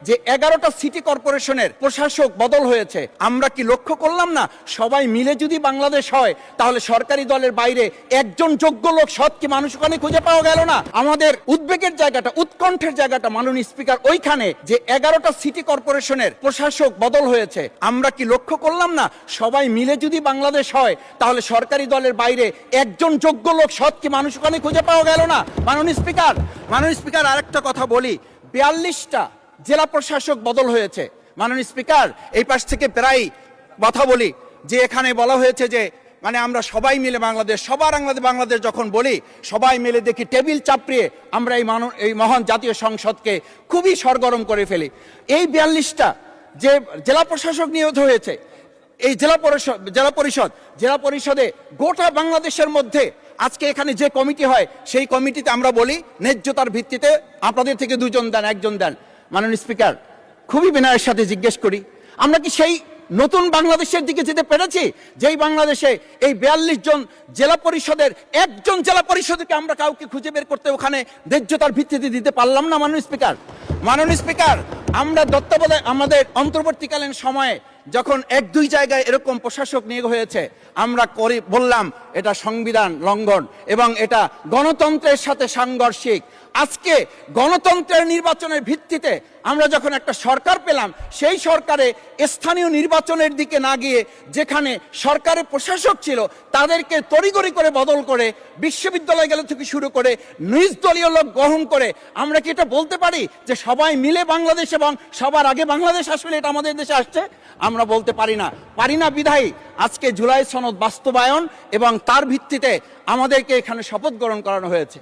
যে 11টা সিটি কর্পোরেশনের প্রশাসক বদল হয়েছে, আমরা কি লক্ষ্য করলাম না? সবাই মিলে যদি বাংলাদেশ হয় তাহলে সরকারি দলের বাইরে একজন যোগ্য লোক, সৎ কি মানুষ ওখানে খুঁজে পাওয়া গেল না? আমাদের উদ্বেগের জায়গাটা, উৎকণ্ঠের জায়গাটা মাননীয় স্পিকার ওইখানে যে 11টা সিটি কর্পোরেশনের প্রশাসক বদল হয়েছে, আমরা কি লক্ষ্য করলাম না? সবাই মিলে যদি বাংলাদেশ হয় তাহলে সরকারি দলের বাইরে একজন যোগ্য লোক, সৎ কি মানুষ ওখানে খুঁজে পাওয়া গেল না? মাননীয় স্পিকার আরেকটা কথা বলি, 42টা জেলা প্রশাসক বদল হয়েছে। মাননীয় স্পিকার, এই পাশ থেকে প্রায় কথা বলি যে এখানে বলা হয়েছে যে মানে আমরা সবাই মিলে বাংলাদেশ, সবার বাংলাদেশ যখন বলি, সবাই মিলে দেখি টেবিল চাপড়িয়ে আমরা এই মহান জাতীয় সংসদকে খুবই সরগরম করে ফেলি। এই 42টা যে জেলা প্রশাসক নিয়োগ হয়েছে, এই জেলা পরিষদে গোটা বাংলাদেশের মধ্যে আজকে এখানে যে কমিটি হয়, সেই কমিটিতে আমরা বলি ন্যায্যতার ভিত্তিতে আপনাদের থেকে 2 জন দেন, 1 জন দেন। মাননীয় স্পিকার, খুবই বিনয়ের সাথে জিজ্ঞেস করি, আমরা কি সেই নতুন বাংলাদেশের দিকে যেতে পেরেছি যেই বাংলাদেশে এই 42 জন জেলা পরিষদের একজন জেলা পরিষদকে আমরা কাউকে খুঁজে বের করতে ওখানে ন্যায্যতার ভিত্তিতে দিতে পারলাম না? মাননীয় স্পিকার, আমরা তত্ত্বাবধায়ক আমাদের অন্তর্বর্তীকালীন সময়ে যখন 1-2 জায়গায় এরকম প্রশাসক নিয়োগ হয়েছে, আমরা বললাম এটা সংবিধান লঙ্ঘন এবং এটা গণতন্ত্রের সাথে সাংঘর্ষিক। আজকে গণতন্ত্রের নির্বাচনের ভিত্তিতে আমরা যখন একটা সরকার পেলাম, সেই সরকারে স্থানীয় নির্বাচনের দিকে না গিয়ে যেখানে সরকারের প্রশাসক ছিল তাদেরকে তড়িঘড়ি করে বদল করে বিশ্ববিদ্যালয় গেলে থেকে শুরু করে নিজ দলীয় লোক গ্রহণ করে, আমরা কি এটা বলতে পারি যে সবাই মিলে বাংলাদেশ এবং সবার আগে বাংলাদেশ আসলে এটা আমাদের দেশে আসছে? আমরা বলতে পারি না বিধায়ী আজকে জুলাই সনদ বাস্তবায়ন এবং তার ভিত্তিতে আমাদেরকে এখানে শপথ গ্রহণ করানো হয়েছে।